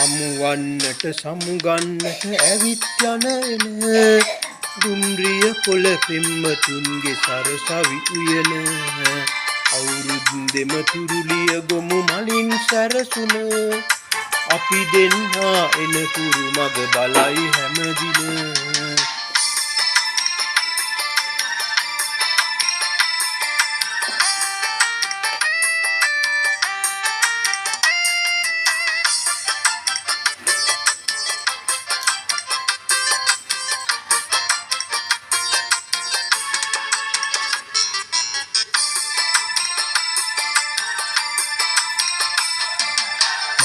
හමුවන්නට සමුගන්නට ඇවිත් යන එන දුම්රිය පොළ පෙම්වතුන්ගේ සරසවි උයන අවුරුද්දෙම තුරුලිය ගොමු මලින් සැරසුන අපි දෙන්නා එනතුරු මග බලයි හැමදින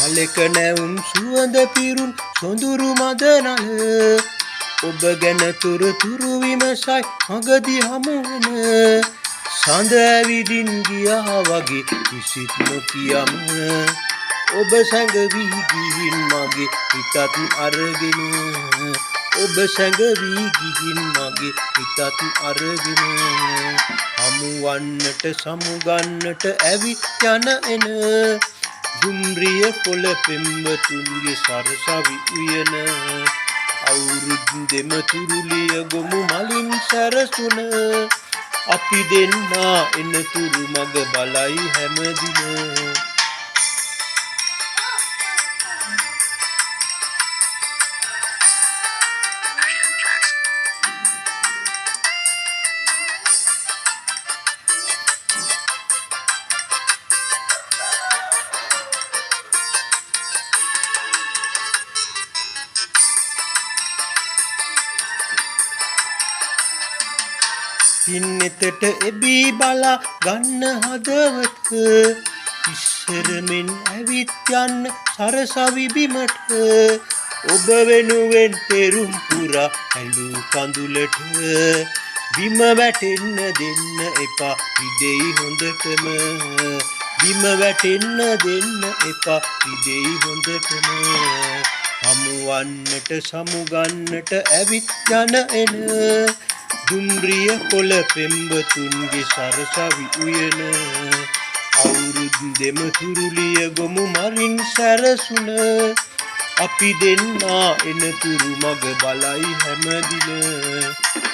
මලක නැවුම් සුවඳ පිරුම් සොඳුරු මදනල ඔබ ගැන තුරුතුරු විමසයි මගදී හමුවන සඳ ඇවිදින් ගියා වගේ කිසිත් නොකියම ඔබ සැඟවී ගිහින් මගේ හිතත් අරගෙන ඔබ සැඟවී ගිහින් මගේ හිතත් අරගෙන හමුවන්නට සමුගන්නට ඇවිත් යන එන දුම්රිය පොළ පෙම්වතුන්ගේ සරසවි උයන අවුරුද්දෙම තුරුලිය ගොමු මලින් සැරසුන අපි දෙන්නා එනතුරු මග බලයි හැමදින පින්නෙතට එබී බලා ගන්න හදවත ඉස්සර මෙන් ඇවිත් යන්න සරසවි බිමට ඔබ වෙනුවෙන් පෙරුම් පුරා ඇලූ කඳුලට බිම වැටෙන්න දෙන්න එපා ඉදෙයි හොඳටම බිම වැටෙන්න දෙන්න එපා ඉදෙයි හොඳටම හමුවන්නට සමුගන්නට ඇවිත් යන එන දුම්රිය පොළ පෙම්වතුන්ගේ සරසවි උයන අවුරුද්දෙම තුරුලිය ගොමු මරින් සැරසුන අපි දෙන්නා එනතුරු මග බලයි හැමදින